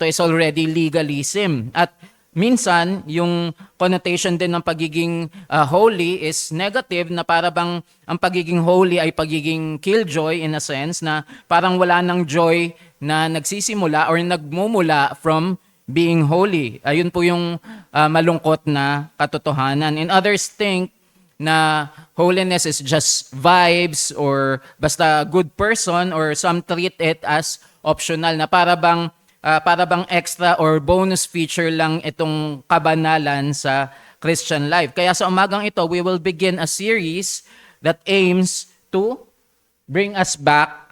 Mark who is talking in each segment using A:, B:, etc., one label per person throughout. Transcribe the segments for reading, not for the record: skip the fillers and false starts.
A: is already legalism. At minsan, yung connotation din ng pagiging holy is negative, na para bang ang pagiging holy ay pagiging killjoy in a sense, na parang wala ng joy na nagsisimula or nagmumula from being holy. Ayun po yung malungkot na katotohanan. And others think na holiness is just vibes or basta good person, or some treat it as optional, na para bang extra or bonus feature lang itong kabanalan sa Christian life. Kaya sa umagang ito, we will begin a series that aims to bring us back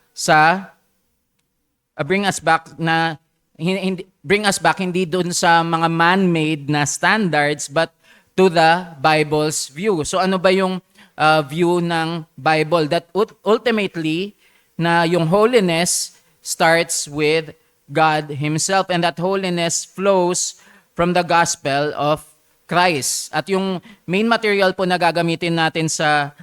A: hindi dun sa mga man-made na standards, but to the Bible's view. So ano ba yung view ng Bible? That ultimately, na yung holiness starts with God Himself, and that holiness flows from the gospel of Christ. At yung main material po na gagamitin natin sa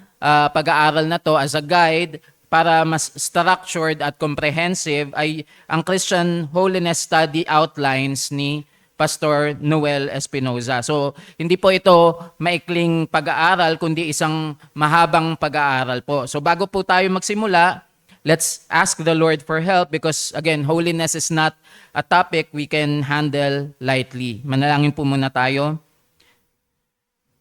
A: pag-aaral na to as a guide para mas structured at comprehensive ay ang Christian Holiness Study Outlines ni Pastor Noel Espinoza. So, hindi po ito maikling pag-aaral, kundi isang mahabang pag-aaral po. So, bago po tayo magsimula, let's ask the Lord for help, because again, holiness is not a topic we can handle lightly. Manalangin po muna tayo.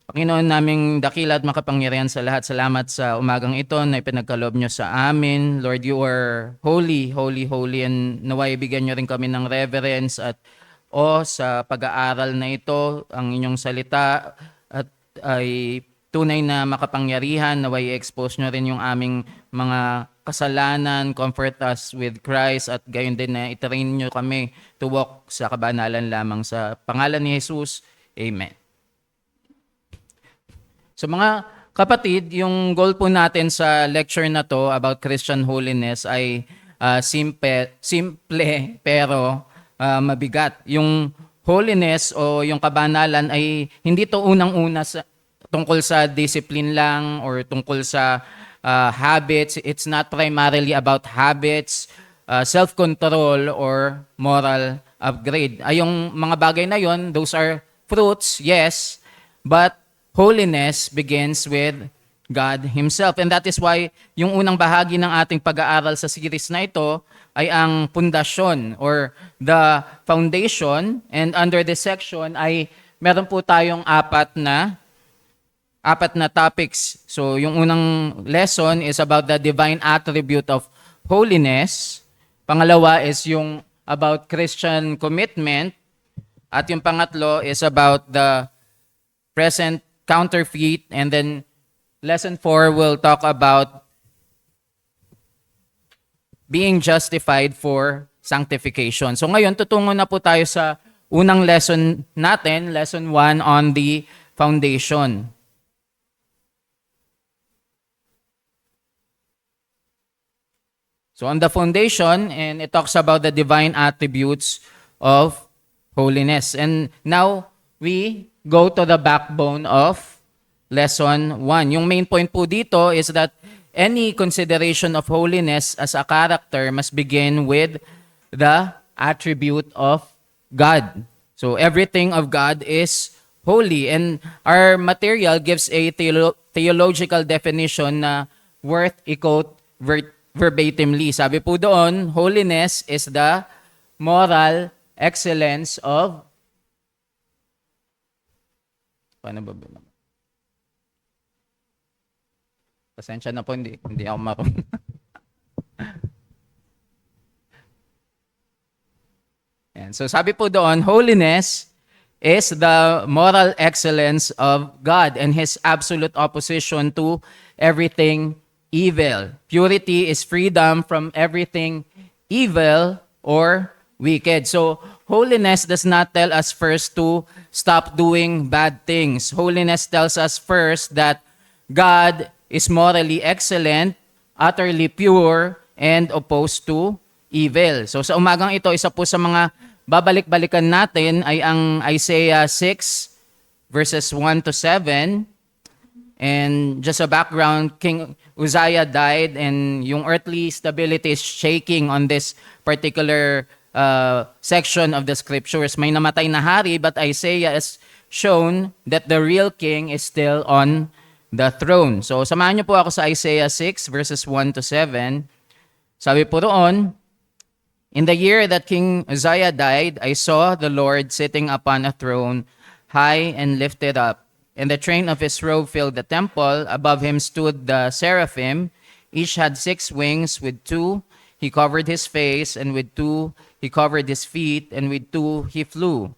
A: Panginoon naming dakila at makapangyarihan sa lahat, salamat sa umagang ito na ipinagkaloob nyo sa amin. Lord, you are holy, holy, holy, and naway bigyan nyo rin kami ng reverence at sa pag-aaral na ito, ang inyong salita at ay tunay na makapangyarihan. Naway expose nyo rin yung aming mga kasalanan, comfort us with Christ, at gayon din na itrain nyo kami to walk sa kabanalan lamang. Sa pangalan ni Jesus, Amen. So mga kapatid, yung goal po natin sa lecture na to about Christian holiness ay simple pero mabigat. Yung holiness o yung kabanalan ay hindi to unang-una tungkol sa discipline lang or tungkol sa habits. It's not primarily about habits, self-control, or moral upgrade. Ay yung mga bagay na yon, those are fruits, yes, but holiness begins with God Himself. And that is why yung unang bahagi ng ating pag-aaral sa series na ito ay ang pundasyon or the foundation. And under this section ay meron po tayong apat na topics. So yung unang lesson is about the divine attribute of holiness. Pangalawa is yung about Christian commitment. At yung pangatlo is about the present counterfeit. And then lesson 4 will talk about being justified for sanctification. So ngayon, tutungo na po tayo sa unang lesson natin, lesson 1 on the foundation. So on the foundation, and it talks about the divine attributes of holiness. And now we go to the backbone of lesson 1. Yung main point po dito is that any consideration of holiness as a character must begin with the attribute of God. So everything of God is holy, and our material gives a theological definition na worth i-quote verbatimly. Sabi po doon, holiness is the moral excellence of... Paano ba? Pasensya na po, hindi ako marunong. So sabi po doon, holiness is the moral excellence of God and His absolute opposition to everything evil. Purity is freedom from everything evil or wicked. So holiness does not tell us first to stop doing bad things. Holiness tells us first that God is morally excellent, utterly pure, and opposed to evil. So sa umagang ito, isa po sa mga babalik-balikan natin ay ang Isaiah 6 verses 1 to 7. And just a background, King Uzziah died and yung earthly stability is shaking on this particular section of the scriptures. May namatay na hari, but Isaiah is shown that the real king is still on the throne. So samahan niyo po ako sa Isaiah 6 verses 1 to 7. Sabi po roon, "In the year that King Uzziah died, I saw the Lord sitting upon a throne, high and lifted up, and the train of his robe filled the temple. Above him stood the seraphim. Each had 6 wings. With 2 he covered his face, and with 2 he covered his feet, and with 2 he flew.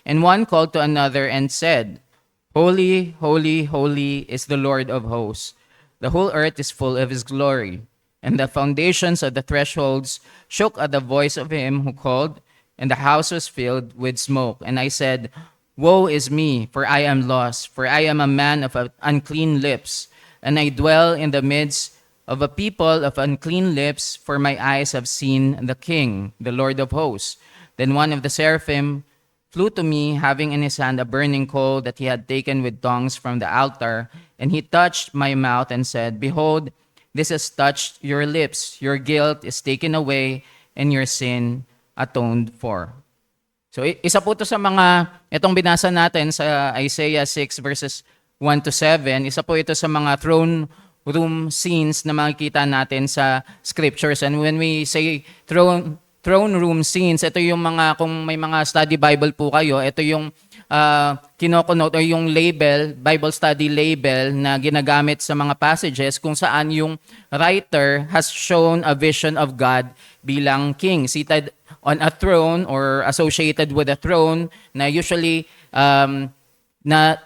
A: And one called to another and said, Holy, holy, holy is the Lord of hosts. The whole earth is full of his glory. And the foundations of the thresholds shook at the voice of him who called, and the house was filled with smoke. And I said, Woe is me, for I am lost, for I am a man of unclean lips, and I dwell in the midst of a people of unclean lips, for my eyes have seen the King, the Lord of hosts. Then one of the seraphim flew to me, having in his hand a burning coal that he had taken with tongs from the altar, and he touched my mouth and said, Behold, this has touched your lips. Your guilt is taken away, and your sin atoned for." So isa po ito sa mga, itong binasa natin sa Isaiah 6 verses 1 to 7, isa po ito sa mga throne room scenes na makikita natin sa scriptures. And when we say throne room scenes, ito yung mga, kung may mga study Bible po kayo, ito yung kinokonote o yung label, Bible study label na ginagamit sa mga passages kung saan yung writer has shown a vision of God bilang king, seated on a throne or associated with a throne, na usually na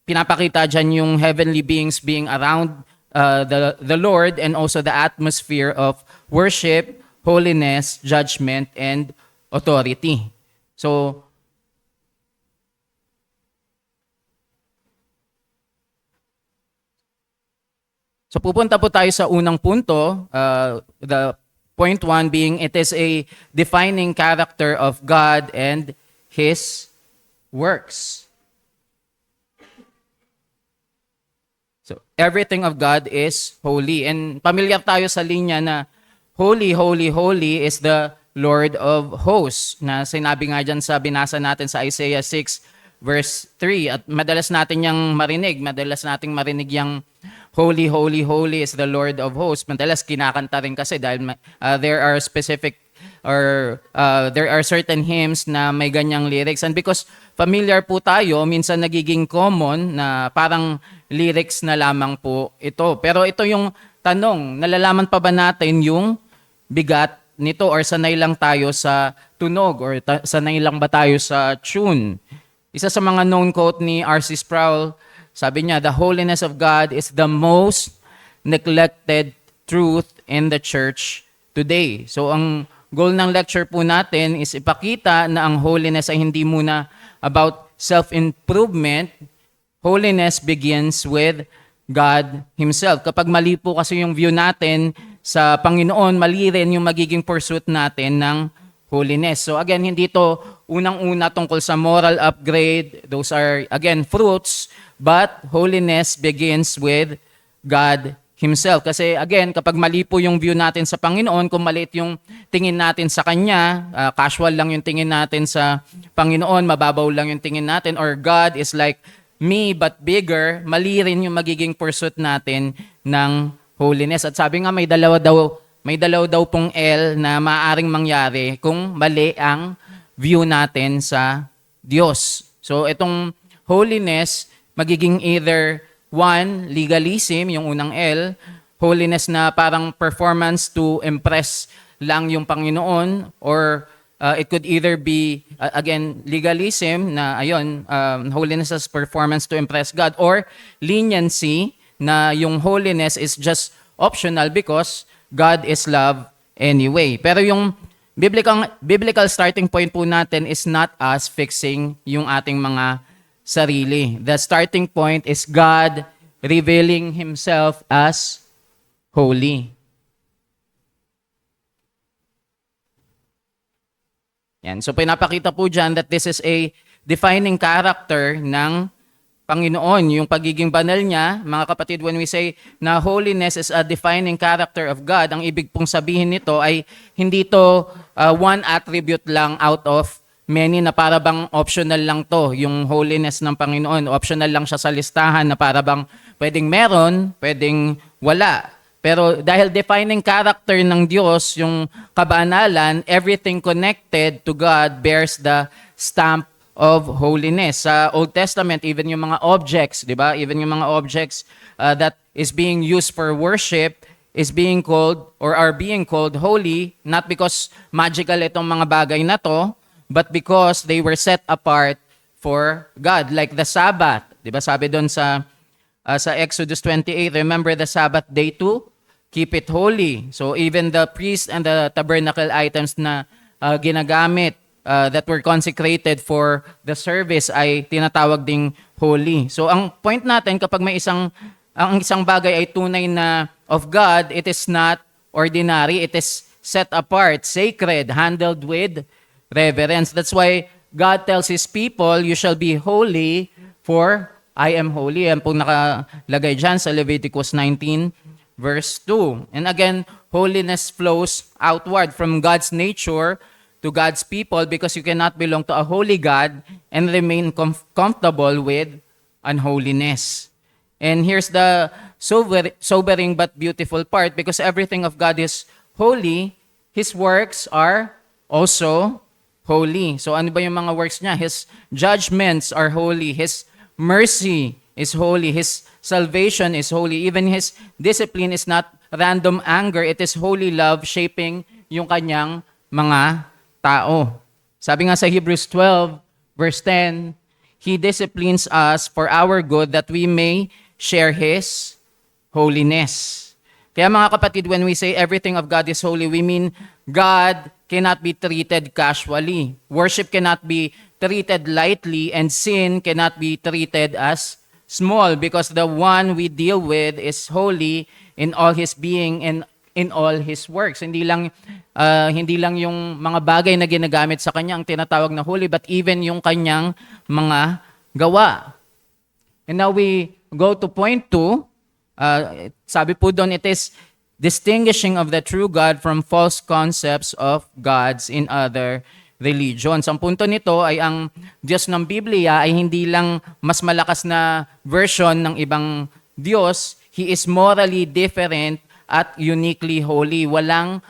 A: pinapakita dyan yung heavenly beings being around the Lord, and also the atmosphere of worship, holiness, judgment, and authority. So pupunta po tayo sa unang punto, the point 1 being, it is a defining character of God and His works. So everything of God is holy. And familiar tayo sa linya na Holy, holy, holy is the Lord of hosts, na sinabi nga dyan sa binasa natin sa Isaiah 6 verse 3. At madalas natin yung marinig, yung Holy, holy, holy is the Lord of hosts. Madalas kinakanta rin kasi dahil there are specific or there are certain hymns na may ganyang lyrics. And because familiar po tayo, minsan nagiging common na parang lyrics na lamang po ito. Pero ito yung tanong, nalalaman pa ba natin yung bigat nito, or sanay lang tayo sa tunog, or sanay lang ba tayo sa tune? Isa sa mga known quote ni R.C. Sproul, sabi niya, "The holiness of God is the most neglected truth in the church today." So ang goal ng lecture po natin is ipakita na ang holiness ay hindi muna about self-improvement. Holiness begins with God Himself. Kapag mali po kasi yung view natin sa Panginoon, mali rin yung magiging pursuit natin ng holiness. So again, hindi to unang-una tungkol sa moral upgrade. Those are, again, fruits. But holiness begins with God Himself. Kasi again, kapag mali po yung view natin sa Panginoon, kung maliit yung tingin natin sa Kanya, casual lang yung tingin natin sa Panginoon, mababaw lang yung tingin natin, or God is like me but bigger, mali rin yung magiging pursuit natin ng holiness. At sabi nga, may dalawa daw pong L na maaaring mangyari kung mali ang view natin sa Diyos. So itong holiness, magiging either one, legalism, yung unang L, holiness na parang performance to impress lang yung Panginoon, or it could either be, again, legalism na, ayun, holiness as performance to impress God, or leniency na yung holiness is just optional because God is love anyway. Pero yung biblical starting point po natin is not us fixing yung ating mga sarili. The starting point is God revealing Himself as holy. Yan. So pinapakita po dyan that this is a defining character ng Panginoon, yung pagiging banal niya. Mga kapatid, when we say na holiness is a defining character of God, ang ibig pong sabihin nito ay hindi to one attribute lang out of many na para bang optional lang to, yung holiness ng Panginoon. Optional lang siya sa listahan na para bang pwedeng meron, pwedeng wala. Pero dahil defining character ng Diyos, yung kabanalan, everything connected to God bears the stamp of holiness. Sa Old Testament, even yung mga objects, di ba? Even yung mga objects that is being used for worship is being called or are being called holy, not because magical itong mga bagay na to, but because they were set apart for God. Like the Sabbath, di ba? Sabi doon sa Exodus 28, remember the Sabbath day to keep it holy. So even the priest and the tabernacle items na ginagamit that were consecrated for the service ay tinatawag ding holy. So ang point natin kapag may ang isang bagay ay tunay na of God, it is not ordinary, it is set apart, sacred, handled with reverence. That's why God tells His people, you shall be holy for I am holy. Yan pong nakalagay dyan sa Leviticus 19 verse 2. And again, holiness flows outward from God's nature to God's people because you cannot belong to a holy God and remain comfortable with unholiness. And here's the sobering but beautiful part, because everything of God is holy, His works are also holy. So ano ba yung mga works niya? His judgments are holy. His mercy is holy. His salvation is holy. Even His discipline is not random anger. It is holy love shaping yung kanyang mga tao. Sabi nga sa Hebrews 12, verse 10, He disciplines us for our good that we may share His holiness. Kaya mga kapatid, when we say everything of God is holy, we mean God cannot be treated casually. Worship cannot be treated lightly, and sin cannot be treated as small, because the one we deal with is holy in all His being and in all His works. Hindi lang yung mga bagay na ginagamit sa Kanya ang tinatawag na holy, but even yung Kanyang mga gawa. And now we go to point 2. Sabi po doon, it is distinguishing of the true God from false concepts of gods in other religions. Ang punto nito ay ang Diyos ng Biblia ay hindi lang mas malakas na version ng ibang Diyos. He is morally different at uniquely holy. Walang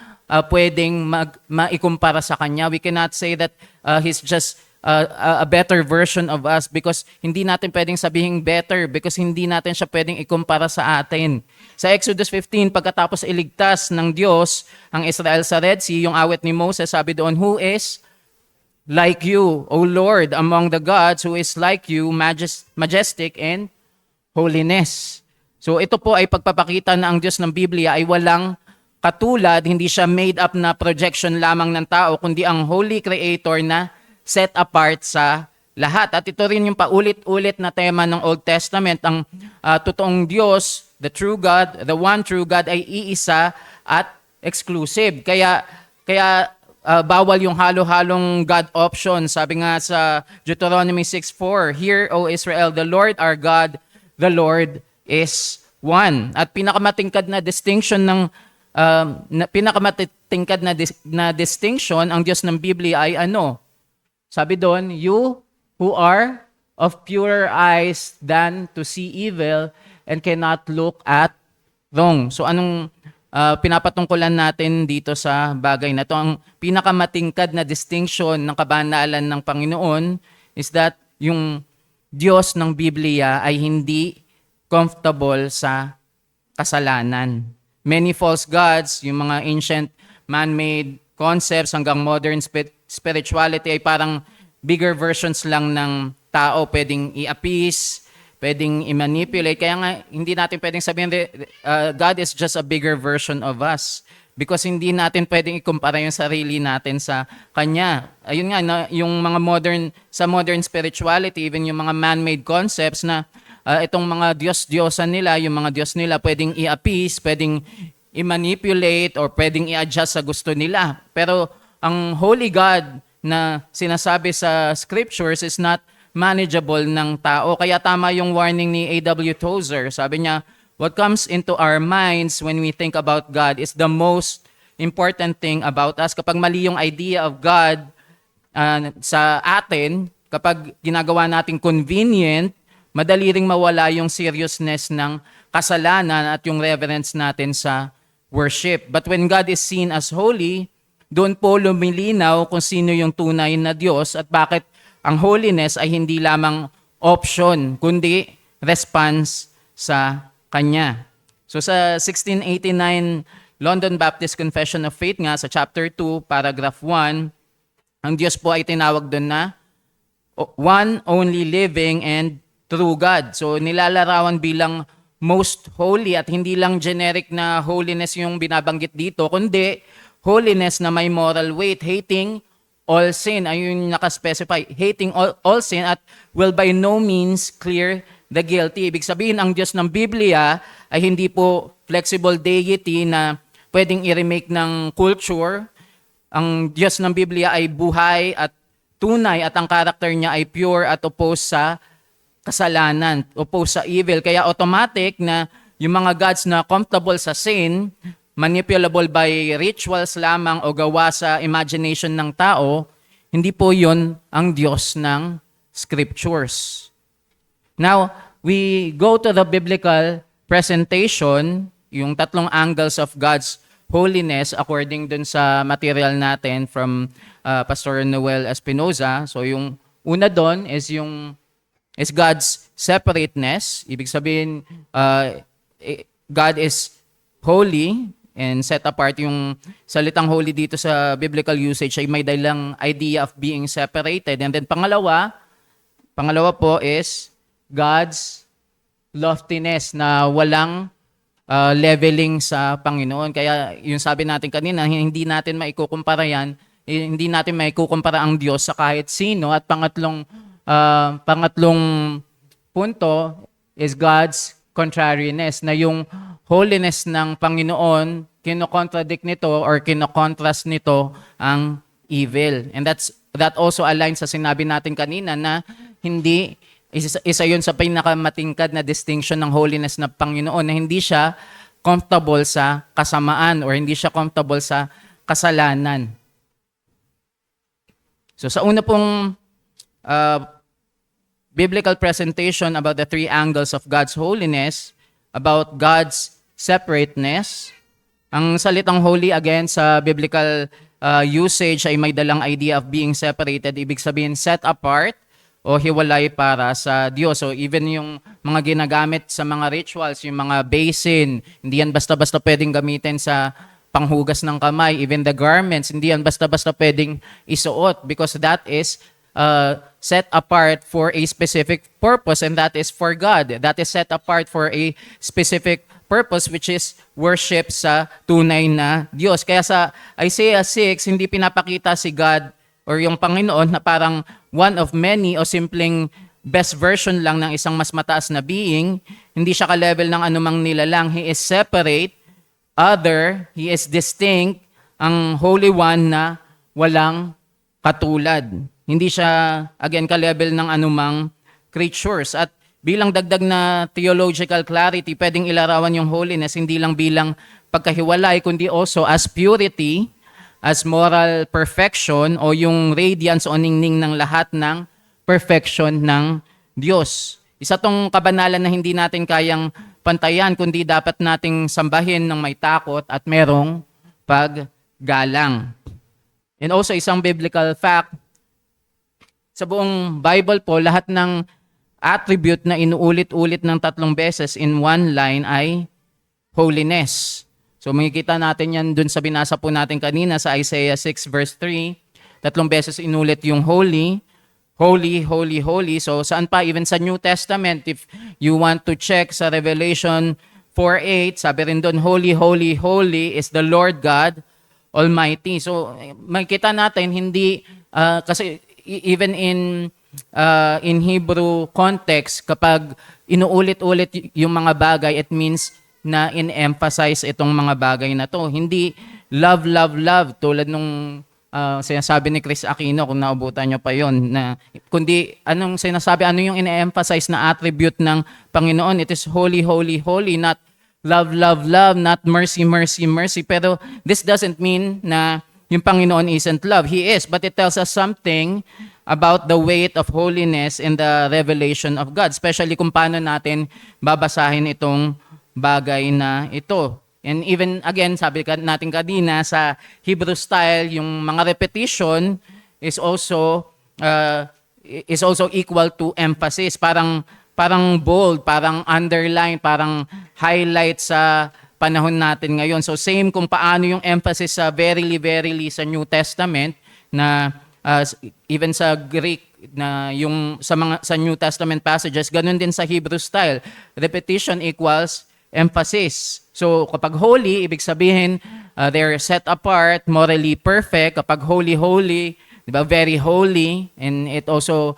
A: pwedeng maikumpara sa Kanya. We cannot say that He's just a better version of us, because hindi natin pwedeng sabihin better, because hindi natin siya pwedeng ikumpara sa atin. Sa Exodus 15, pagkatapos iligtas ng Diyos ang Israel sa Red Sea, yung awit ni Moses, sabi doon, who is like you, O Lord, among the gods, who is like you, majestic in holiness. So ito po ay pagpapakita na ang Diyos ng Biblia ay walang katulad, hindi siya made up na projection lamang ng tao, kundi ang Holy Creator na set apart sa lahat. At ito rin yung paulit-ulit na tema ng Old Testament, ang totoong Diyos, the true God, the one true God ay iisa at exclusive. Kaya bawal yung halo-halong God option. Sabi nga sa Deuteronomy 6:4, Hear, O Israel, the Lord our God, the Lord is one. At pinakamatingkad na distinction na distinction ang Diyos ng Biblia ay ano? Sabi doon, you who are of purer eyes than to see evil and cannot look at wrong. So anong pinapatungkulan natin dito sa bagay na to? Ang pinakamatingkad na distinction ng kabanalan ng Panginoon is that yung Diyos ng Biblia ay hindi comfortable sa kasalanan. Many false gods, yung mga ancient man-made concepts hanggang modern spirituality ay parang bigger versions lang ng tao, pwedeng i-appease, pwedeng i-manipulate. Kaya nga, hindi natin pwedeng sabihin, God is just a bigger version of us. Because hindi natin pwedeng ikumpara yung sarili natin sa Kanya. Ayun nga, yung mga modern spirituality, even yung mga man-made concepts na itong mga Diyos-Diyosan nila, yung mga Diyos nila, pwedeng i-appease, pwedeng i-manipulate, or pwedeng i-adjust sa gusto nila. Pero ang Holy God na sinasabi sa Scriptures is not manageable ng tao. Kaya tama yung warning ni A.W. Tozer. Sabi niya, what comes into our minds when we think about God is the most important thing about us. Kapag mali yung idea of God sa atin, kapag ginagawa nating convenient, madali ring mawala yung seriousness ng kasalanan at yung reverence natin sa worship. But when God is seen as holy, doon po lumilinaw kung sino yung tunay na Diyos at bakit ang holiness ay hindi lamang option, kundi response sa Kanya. So sa 1689 London Baptist Confession of Faith nga, sa chapter 2, paragraph 1, ang Diyos po ay tinawag doon na one only living and true God. So nilalarawan bilang most holy at hindi lang generic na holiness yung binabanggit dito, kundi holiness na may moral weight, hating all sin. Ayun nakaspecify, hating all sin at will by no means clear the guilty. Ibig sabihin, ang Diyos ng Biblia ay hindi po flexible deity na pwedeng i-remake ng culture. Ang Diyos ng Biblia ay buhay at tunay at ang character niya ay pure at opposed sa kasalanan, opposed sa evil. Kaya automatic na yung mga gods na comfortable sa sin, manipulable by rituals lamang o gawa sa imagination ng tao, hindi po yun ang Diyos ng Scriptures. Now, we go to the biblical presentation, yung tatlong angles of God's holiness according dun sa material natin from Pastor Noel Espinoza. So yung una doon is God's separateness. Ibig sabihin, God is holy and set apart. Yung salitang holy dito sa biblical usage ay may dalang idea of being separated. And then pangalawa po is God's loftiness na walang leveling sa Panginoon. Kaya yung sabi natin kanina, hindi natin maikukumpara yan, hindi natin maikukumpara ang Diyos sa kahit sino. At pangatlong punto is God's contrariness, na yung holiness ng Panginoon, kinocontradict nito or kinokontrast nito ang evil. And that also aligns sa sinabi natin kanina na hindi, isa yun sa pinakamatingkad na distinction ng holiness ng Panginoon, na hindi siya comfortable sa kasamaan or hindi siya comfortable sa kasalanan. So sa una pong biblical presentation about the three angles of God's holiness, about God's separateness, ang salitang holy again sa biblical usage ay may dalang idea of being separated. Ibig sabihin set apart o hiwalay para sa Diyos. So even yung mga ginagamit sa mga rituals, yung mga basin, hindi yan basta-basta pwedeng gamitin sa panghugas ng kamay. Even the garments, hindi yan basta-basta pwedeng isuot because that is set apart for a specific purpose, and that is for God. That is set apart for a specific purpose, which is worship sa tunay na Diyos. Kaya sa Isaiah 6, hindi pinapakita si God or yung Panginoon na parang one of many o simpleng best version lang ng isang mas mataas na being. Hindi siya ka-level ng anumang nilalang. He is separate, other, He is distinct, ang Holy One na walang katulad. Hindi siya, again, ka-level ng anumang creatures. At bilang dagdag na theological clarity, pwedeng ilarawan yung holiness hindi lang bilang pagkahiwalay, kundi also as purity, as moral perfection, o yung radiance o ningning ng lahat ng perfection ng Diyos. Isa tong kabanalan na hindi natin kayang pantayan, kundi dapat nating sambahin ng may takot at merong paggalang. And also isang biblical fact, sa buong Bible po, lahat ng attribute na inuulit-ulit ng 3 beses in one line ay holiness. So makikita natin yan dun sa binasa po natin kanina sa Isaiah 6 verse 3. 3 beses inulit yung holy, holy, holy, holy. So saan pa? Even sa New Testament, if you want to check sa Revelation 4:8, sabi rin doon, holy, holy, holy is the Lord God Almighty. So makikita natin hindi, kasi even in Hebrew context, kapag inuulit-ulit yung mga bagay, it means na in-emphasize itong mga bagay na to. Hindi love, love, love tulad nung sinasabi ni Chris Aquino, kung naubutan nyo pa yon, na kundi anong sinasabi, ano yung ine-emphasize na attribute ng Panginoon? It is holy, holy, holy, not love, love, love, not mercy, mercy, mercy. Pero this doesn't mean na yung Panginoon isn't love. He is, but it tells us something about the weight of holiness in the revelation of God, especially kung paano natin babasahin itong bagay na ito. And even, again, sabi natin kanina, sa Hebrew style, yung mga repetition is also equal to emphasis. Parang bold, parang underline, parang highlight sa panahon natin ngayon. So same kung paano yung emphasis sa verily, verily sa New Testament, na even sa Greek, na yung sa New Testament passages, ganun din sa Hebrew style. Repetition equals emphasis. So kapag holy, ibig sabihin they're set apart, morally perfect. Kapag holy, holy, di ba, very holy, and it also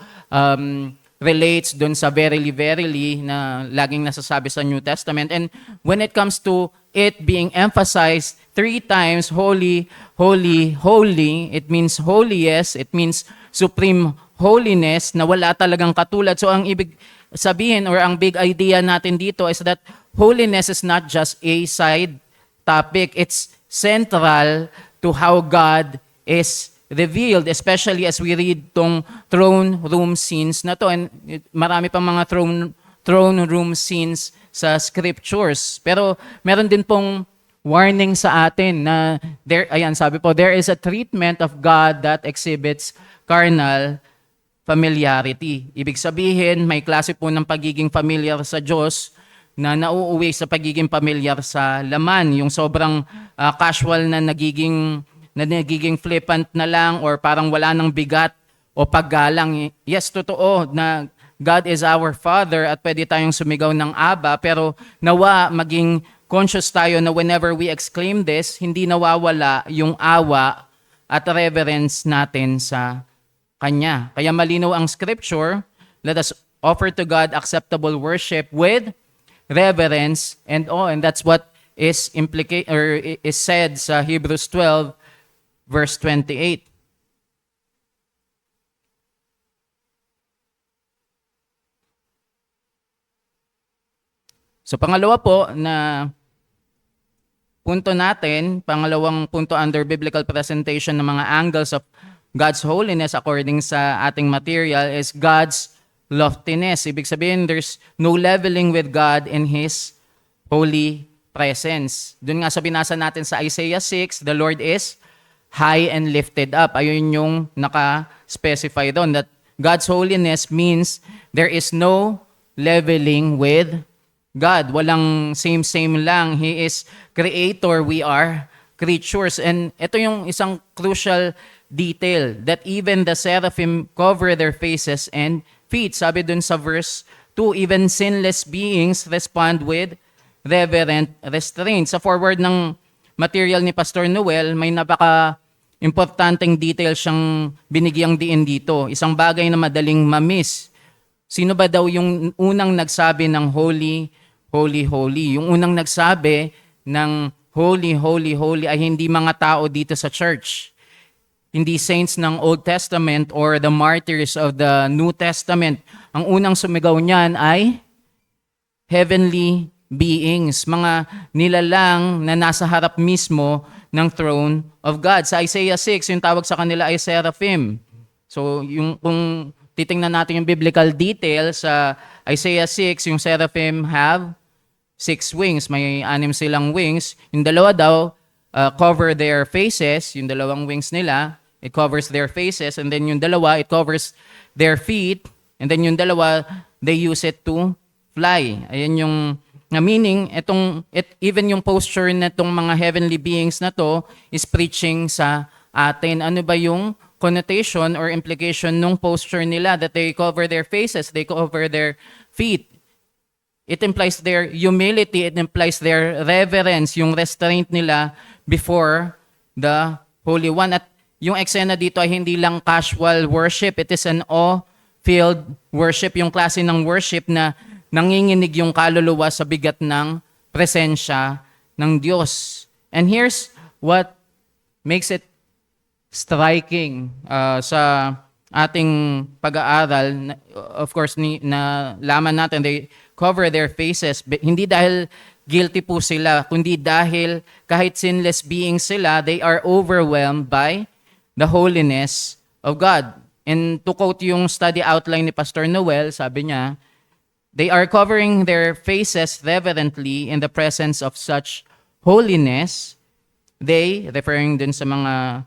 A: relates dun sa verily, verily na laging nasasabi sa New Testament. And when it comes to it being emphasized 3 times, holy, holy, holy, it means holiest, it means supreme holiness na wala talagang katulad. So ang ibig sabihin, or ang big idea natin dito, is that holiness is not just a side topic. It's central to how God is revealed, especially as we read tong throne room scenes na to. And marami pang mga throne room scenes sa scriptures. Pero meron din pong warning sa atin na sabi po, there is a treatment of God that exhibits carnal familiarity. Ibig sabihin, may klase po ng pagiging familiar sa Diyos na nauuwi sa pagiging familiar sa laman. Yung sobrang casual na nagiging flippant na lang, or parang wala nang bigat o paggalang. Yes, totoo na God is our Father at pwede tayong sumigaw ng Aba, pero nawa maging conscious tayo na whenever we exclaim this, hindi nawawala yung awa at reverence natin sa Kanya. Kaya malinaw ang scripture, let us offer to God acceptable worship with reverence and awe. And that's what is said sa Hebrews 12 verse 28. So pangalawa po na punto natin, pangalawang punto under biblical presentation ng mga angles of God's holiness according sa ating material is God's loftiness. Ibig sabihin, there's no leveling with God in His holy presence. Doon nga sa binasa natin sa Isaiah 6, the Lord is high and lifted up. Ayun yung naka-specify doon, that God's holiness means there is no leveling with God. Walang same-same lang. He is creator, we are creatures. And ito yung isang crucial detail, that even the seraphim cover their faces and feet. Sabi dun sa verse 2, even sinless beings respond with reverent restraint. Sa forward ng material ni Pastor Noel, may napaka-importanteng detail siyang binigyang diin dito. Isang bagay na madaling mamiss. Sino ba daw yung unang nagsabi ng holy, holy, holy? Yung unang nagsabi ng holy, holy, holy ay hindi mga tao dito sa church. Hindi saints ng Old Testament or the martyrs of the New Testament. Ang unang sumigaw niyan ay heavenly beings, mga nilalang na nasa harap mismo ng throne of God. Sa Isaiah 6, yung tawag sa kanila ay seraphim. So kung titingnan natin yung biblical detail sa Isaiah 6, yung seraphim have 6 wings. May 6 silang wings. Yung dalawa daw cover their faces. Yung dalawang wings nila, it covers their faces. And then yung dalawa, it covers their feet. And then yung dalawa, they use it to fly. Ayan yung meaning, even yung posture na itong mga heavenly beings na to is preaching sa atin. Ano ba yung connotation or implication nung posture nila, that they cover their faces, they cover their feet? It implies their humility, it implies their reverence, yung restraint nila before the Holy One. At yung eksena dito ay hindi lang casual worship, it is an awe-filled worship, yung klase ng worship na nanginginig yung kaluluwa sa bigat ng presensya ng Diyos. And here's what makes it striking sa ating pag-aaral. Of course, na laman natin, they cover their faces. Hindi dahil guilty po sila, kundi dahil kahit sinless beings sila, they are overwhelmed by the holiness of God. And to quote yung study outline ni Pastor Noel, sabi niya, they are covering their faces reverently in the presence of such holiness. They, referring dun sa mga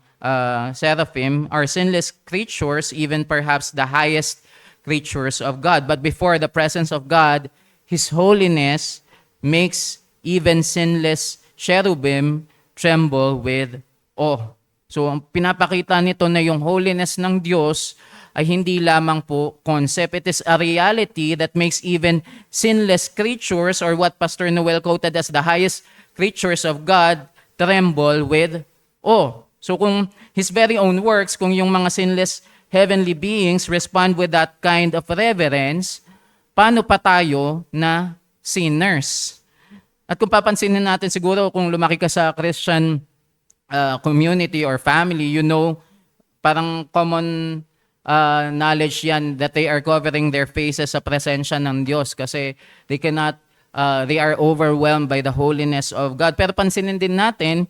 A: seraphim, are sinless creatures, even perhaps the highest creatures of God. But before the presence of God, His holiness makes even sinless cherubim tremble with awe. So, ang pinapakita nito na yung holiness ng Diyos ay hindi lamang po concept. It is a reality that makes even sinless creatures, or what Pastor Noel quoted as the highest creatures of God, tremble with awe. So kung His very own works, kung yung mga sinless heavenly beings respond with that kind of reverence, paano pa tayo na sinners? At kung papansinin natin siguro, kung lumaki ka sa Christian community or family, you know, parang common knowledge yan that they are covering their faces sa presensya ng Diyos kasi they cannot, they are overwhelmed by the holiness of God. Pero pansinin din natin,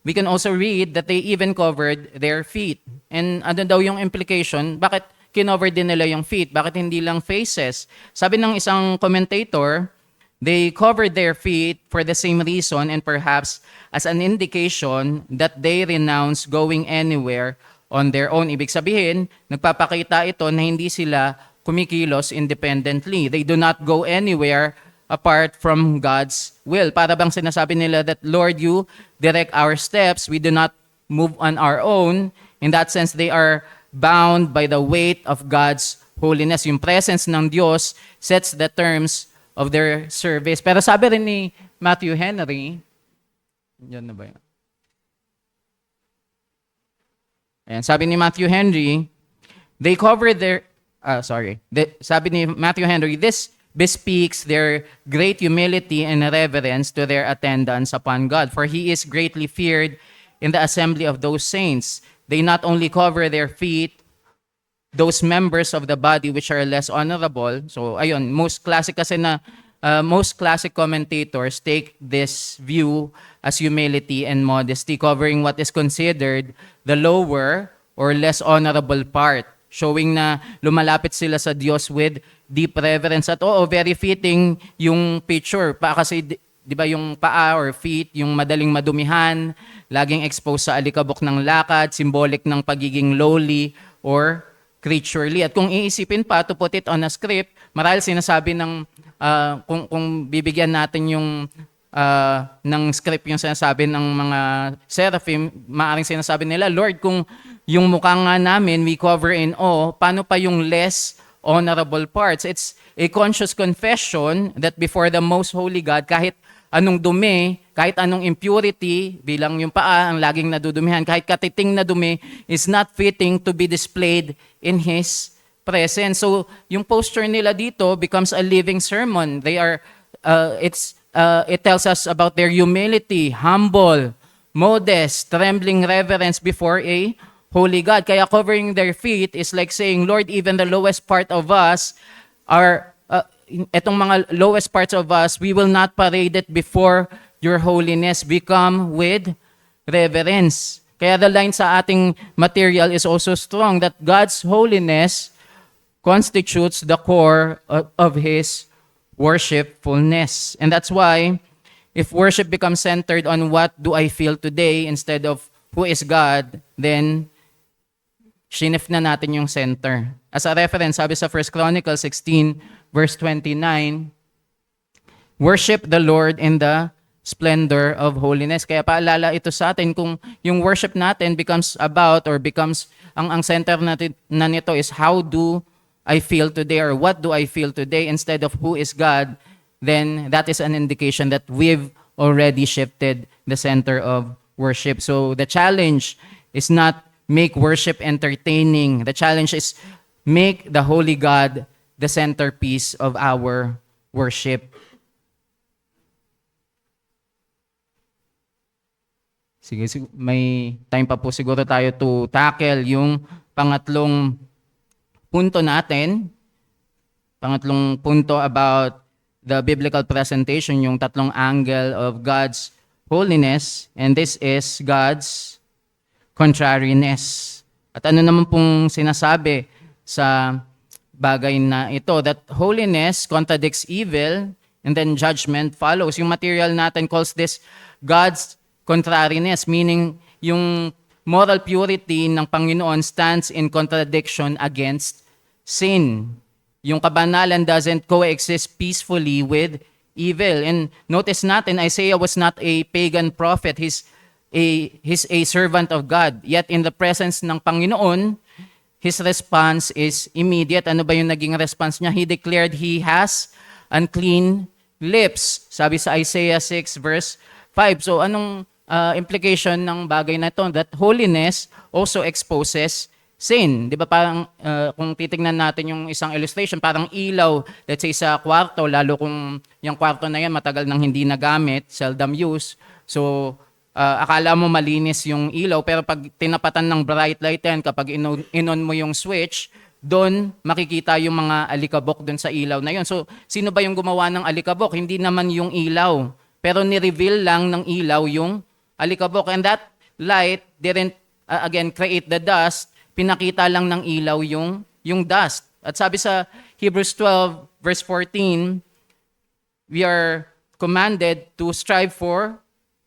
A: we can also read that they even covered their feet. And ano daw yung implication? Bakit kinover din nila yung feet? Bakit hindi lang faces? Sabi ng isang commentator, they covered their feet for the same reason and perhaps as an indication that they renounce going anywhere on their own. Ibig sabihin, nagpapakita ito na hindi sila kumikilos independently. They do not go anywhere apart from God's will. Para bang sinasabi nila that, Lord, you direct our steps. We do not move on our own. In that sense, they are bound by the weight of God's holiness. Yung presence ng Diyos sets the terms of their service. Pero sabi rin ni Matthew Henry, yan na ba yan? Ayan, sabi ni Matthew Henry, they cover their, sabi ni Matthew Henry, this bespeaks their great humility and reverence to their attendance upon God, for He is greatly feared in the assembly of those saints. They not only cover their feet, those members of the body which are less honorable. So ayun, most classic commentators take this view as humility and modesty, covering what is considered the lower or less honorable part, showing na lumalapit sila sa Diyos with deep reverence. At very fitting yung picture pa kasi di ba yung paa or feet, yung madaling madumihan, laging exposed sa alikabok ng lakad, symbolic ng pagiging lowly or creaturely. At kung iisipin pa, to put it on a script, marahil sinasabi ng, kung bibigyan natin yung ng script yung sinasabi ng mga seraphim, maaring sinasabi nila, Lord, kung yung mukha nga namin, we cover in awe, paano pa yung less honorable parts? It's a conscious confession that before the most holy God, kahit anong dumi, kahit anong impurity, bilang yung paa, ang laging nadudumihan, kahit katiting na dumi, is not fitting to be displayed in His presence. So, yung posture nila dito becomes a living sermon. They are, it tells us about their humility, humble, modest, trembling reverence before a holy God. Kaya covering their feet is like saying, Lord, even the lowest part of us are, etong mga lowest parts of us, we will not parade it before your holiness. We come with reverence. Kaya the line sa ating material is also strong that God's holiness constitutes the core of His worshipfulness. And that's why if worship becomes centered on what do I feel today instead of who is God, then shinif na natin yung center. As a reference, sabi sa 1 Chronicles 16, verse 29, worship the Lord in the splendor of holiness. Kaya paalala ito sa atin, kung yung worship natin becomes about or becomes, ang center natin na nito is how do I feel today or what do I feel today instead of who is God, then that is an indication that we've already shifted the center of worship. So the challenge is not make worship entertaining. The challenge is make the holy God the centerpiece of our worship. Sige, may time pa po siguro tayo to tackle yung pangatlong punto natin. Pangatlong punto about the biblical presentation, yung tatlong angle of God's holiness, and this is God's contrariness. At ano naman pong sinasabi sa bagay na ito, that holiness contradicts evil and then judgment follows. Yung material natin calls this God's contrariness, meaning yung moral purity ng Panginoon stands in contradiction against sin. Yung kabanalan doesn't coexist peacefully with evil. And notice natin, Isaiah was not a pagan prophet. He's a servant of God. Yet in the presence ng Panginoon, his response is immediate. Ano ba yung naging response niya? He declared he has unclean lips. Sabi sa Isaiah 6 verse 5. So anong implication ng bagay na ito? That holiness also exposes sin. Di ba parang kung titingnan natin yung isang illustration, parang ilaw, let's say sa kwarto, lalo kung yung kwarto na yan matagal nang hindi nagamit, seldom use. So akala mo malinis yung ilaw, pero pag tinapatan ng bright light yan, kapag inon mo yung switch, doon makikita yung mga alikabok doon sa ilaw na yun. So sino ba yung gumawa ng alikabok? Hindi naman yung ilaw, pero ni-reveal lang ng ilaw yung alikabok. And that light didn't again create the dust, pinakita lang ng ilaw yung dust. At sabi sa Hebrews 12 verse 14, we are commanded to strive for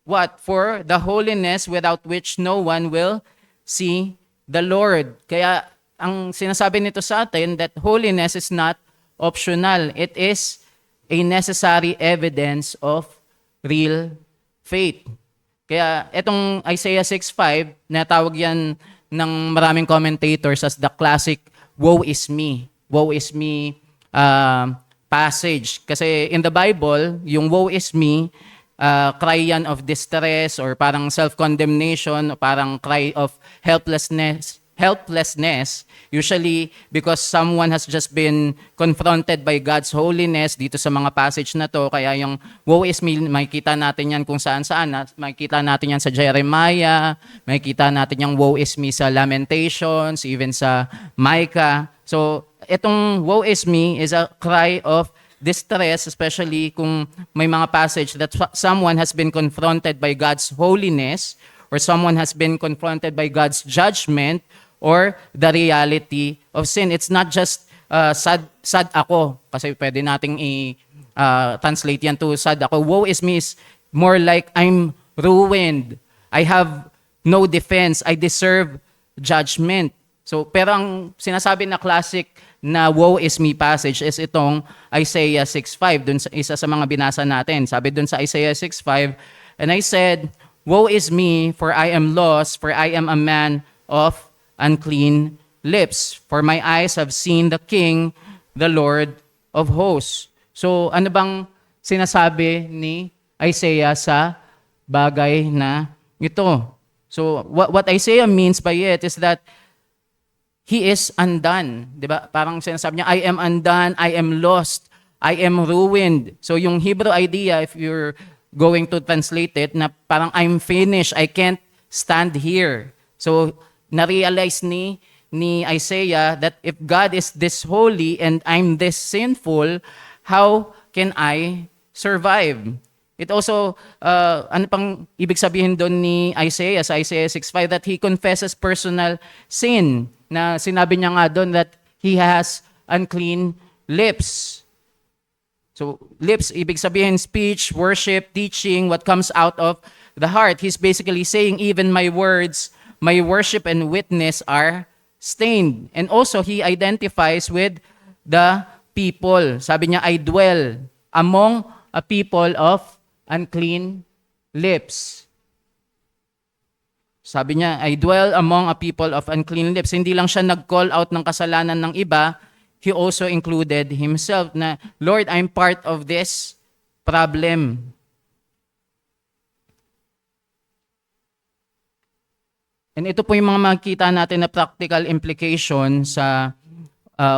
A: what? For the holiness without which no one will see the Lord. Kaya ang sinasabi nito sa atin that holiness is not optional. It is a necessary evidence of real faith. Kaya itong Isaiah 6:5, natawag yan ng maraming commentators as the classic woe is me passage. Kasi in the Bible, yung woe is me, cry yan of distress or parang self-condemnation, or parang cry of helplessness, usually because someone has just been confronted by God's holiness dito sa mga passage na to. Kaya yung woe is me, makikita natin yan kung saan-saan. Makikita natin yan sa Jeremiah, makikita natin yung woe is me sa Lamentations, even sa Micah. So itong woe is me is a cry of distress, especially kung may mga passage that someone has been confronted by God's holiness or someone has been confronted by God's judgment or the reality of sin. It's not just sad ako, kasi pwede nating i-translate yan to sad ako. Woe is me is more like I'm ruined. I have no defense. I deserve judgment. So, pero ang sinasabi na classic na woe is me passage is itong Isaiah 6:5, dun sa isa sa mga binasa natin. Sabi dun sa Isaiah 6:5, and I said, woe is me, for I am lost, for I am a man of unclean lips. For my eyes have seen the King, the Lord of hosts. So ano bang sinasabi ni Isaiah sa bagay na ito? So what Isaiah means by it is that he is undone. Diba? Parang sinasabi niya, I am undone, I am lost, I am ruined. So yung Hebrew idea, if you're going to translate it, na parang I'm finished, I can't stand here. So na-realize ni Isaiah that if God is this holy and I'm this sinful, how can I survive? It also, ano pang ibig sabihin doon ni Isaiah, sa Isaiah 6:5, that he confesses personal sin, na sinabi niya nga doon that he has unclean lips. So, lips, ibig sabihin speech, worship, teaching, what comes out of the heart. He's basically saying, even my words, my worship and witness are stained. And also, he identifies with the people. Sabi niya, I dwell among a people of unclean lips. Sabi niya, I dwell among a people of unclean lips. Hindi lang siya nag-call out ng kasalanan ng iba, he also included himself na, Lord, I'm part of this problem. And ito po yung mga makikita natin na practical implication sa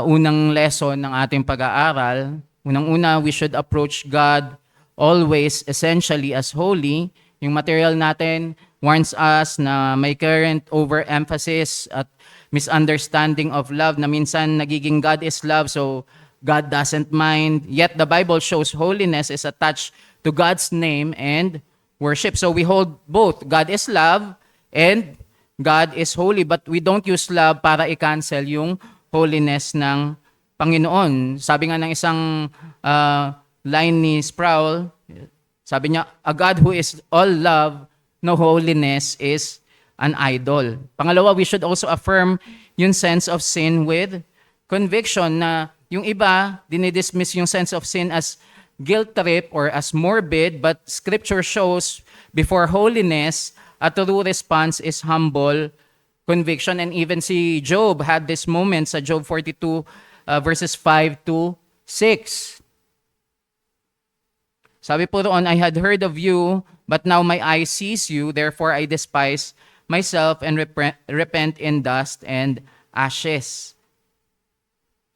A: unang lesson ng ating pag-aaral. Unang-una, we should approach God always essentially as holy. Yung material natin, warns us na may current overemphasis at misunderstanding of love, na minsan nagiging God is love, so God doesn't mind. Yet the Bible shows holiness is attached to God's name and worship. So we hold both. God is love and God is holy, but we don't use love para i-cancel yung holiness ng Panginoon. Sabi nga ng isang line ni Sproul, sabi niya, a God who is all love, no holiness is an idol. Pangalawa, we should also affirm yung sense of sin with conviction, na yung iba, dinidismiss yung sense of sin as guilt trip or as morbid, but Scripture shows before holiness, a true response is humble conviction. And even si Job had this moment sa Job 42 verses 5 to 6. Sabi po roon, I had heard of you, but now my eye sees you, therefore I despise myself and repent in dust and ashes.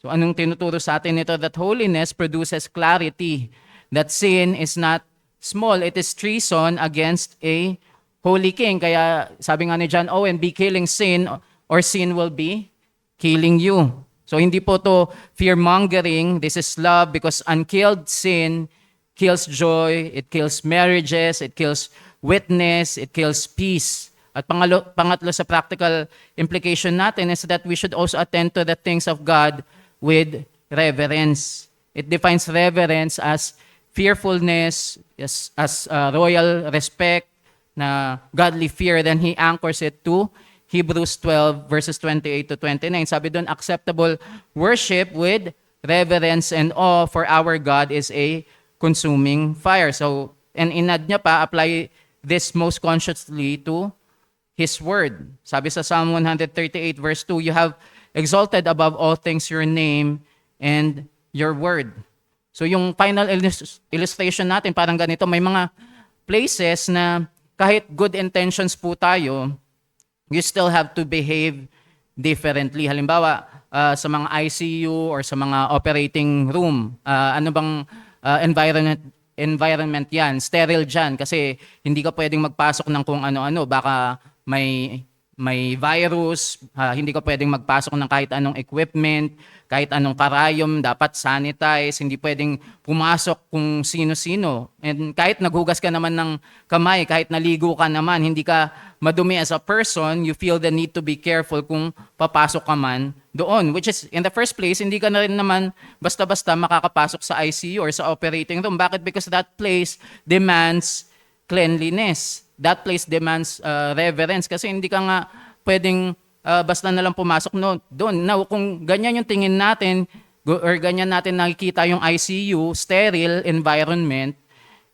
A: So anong tinuturo sa atin nito? That holiness produces clarity, that sin is not small, it is treason against a holy king. Kaya sabi nga ni John Owen, be killing sin or sin will be killing you. So hindi po to fear-mongering, this is love, because unkilled sin kills joy, it kills marriages, it kills witness, it kills peace. At pangatlo sa practical implication natin is that we should also attend to the things of God with reverence. It defines reverence as fearfulness, as royal respect, na godly fear. Then he anchors it to Hebrews 12 verses 28 to 29. Sabi doon, acceptable worship with reverence and awe, for our God is a consuming fire. So, and inad niya pa, apply this most consciously to His word. Sabi sa Psalm 138 verse 2, you have exalted above all things your name and your word. So yung final illustration natin, parang ganito, may mga places na kahit good intentions po tayo, you still have to behave differently. Halimbawa, sa mga ICU or sa mga operating room, ano bang environment yan? Sterile dyan kasi hindi ka pwedeng magpasok ng kung ano-ano. Baka may virus, hindi ka pwedeng magpasok ng kahit anong equipment, kahit anong karayom, dapat sanitize, hindi pwedeng pumasok kung sino-sino. And kahit naghugas ka naman ng kamay, kahit naligo ka naman, hindi ka madumi as a person, you feel the need to be careful kung papasok ka man doon. Which is, in the first place, hindi ka na rin naman basta-basta makakapasok sa ICU or sa operating room. Bakit? Because that place demands cleanliness. That place demands reverence kasi hindi ka nga pwedeng basta na lang pumasok doon. Now, kung ganyan yung tingin natin or ganyan natin nakikita yung ICU, sterile environment,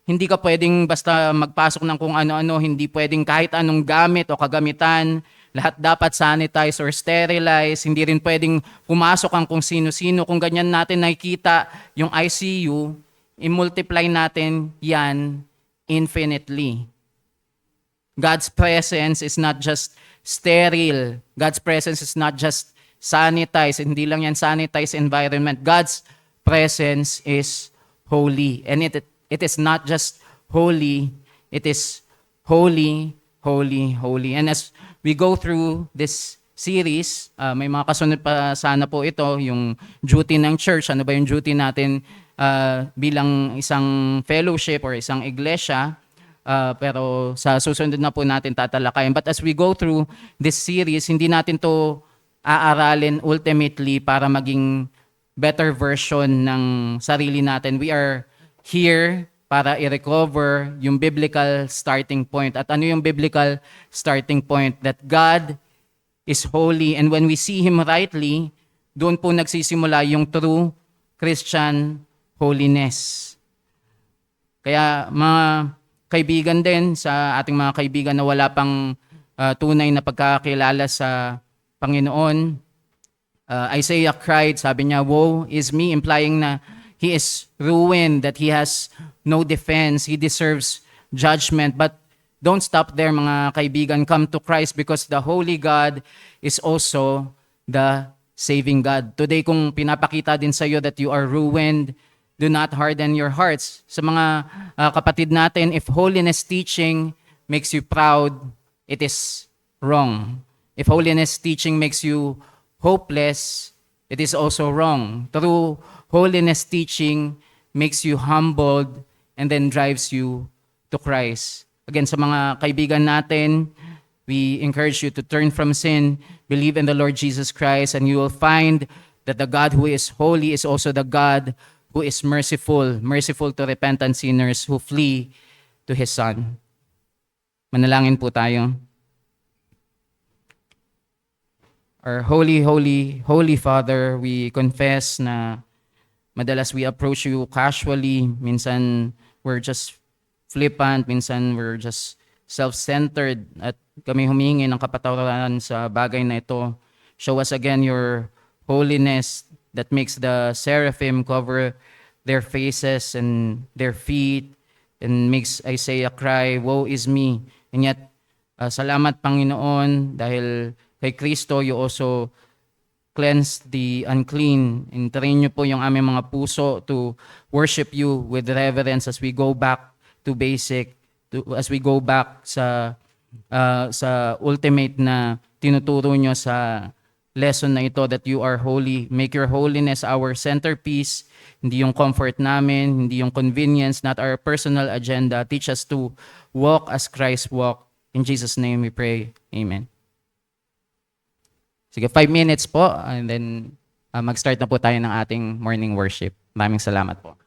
A: hindi ka pwedeng basta magpasok ng kung ano-ano, hindi pwedeng kahit anong gamit o kagamitan, lahat dapat sanitize or sterilize, hindi rin pwedeng pumasok ang kung sino-sino. Kung ganyan natin nakikita yung ICU, i-multiply natin yan infinitely. God's presence is not just sterile. God's presence is not just sanitized. Hindi lang yan sanitized environment. God's presence is holy. And it is not just holy, it is holy, holy, holy. And as we go through this series, may mga kasunod pa sana po ito, yung duty ng church. Ano ba yung duty natin bilang isang fellowship or isang iglesia? Pero sa susunod na po natin tatalakayin. But as we go through this series, hindi natin to aaralin ultimately para maging better version ng sarili natin. We are here para i-recover yung biblical starting point. At ano yung biblical starting point? That God is holy, and when we see Him rightly, doon po nagsisimula yung true Christian holiness. Kaya mga kaibigan din, sa ating mga kaibigan na wala pang tunay na pagkakilala sa Panginoon, Isaiah cried, sabi niya, woe is me, implying na he is ruined, that he has no defense, he deserves judgment. But don't stop there, mga kaibigan. Come to Christ, because the holy God is also the saving God. Today, kung pinapakita din sa iyo that you are ruined, do not harden your hearts. Sa mga kapatid natin, if holiness teaching makes you proud, it is wrong. If holiness teaching makes you hopeless, it is also wrong. True holiness teaching makes you humbled and then drives you to Christ. Again, sa mga kaibigan natin, we encourage you to turn from sin, believe in the Lord Jesus Christ, and you will find that the God who is holy is also the God who is merciful, merciful to repentant sinners who flee to His Son. Manalangin po tayo. Our holy, holy, holy Father, we confess na madalas we approach you casually. Minsan we're just flippant, minsan we're just self-centered, at kami humingi ng kapatawaran sa bagay na ito. Show us again your holiness that makes the seraphim cover their faces and their feet and makes Isaiah cry, "Woe is me." And yet, salamat Panginoon, dahil kay Kristo, you also cleanse the unclean. And train niyo po yung aming mga puso to worship you with reverence as we go back to basic, as we go back sa ultimate na tinuturo niyo sa lesson na ito, that you are holy. Make your holiness our centerpiece, hindi yung comfort namin, hindi yung convenience, not our personal agenda. Teach us to walk as Christ walked. In Jesus' name we pray. Amen. Sige, 5 minutes po, and then mag-start na po tayo ng ating morning worship. Maraming salamat po.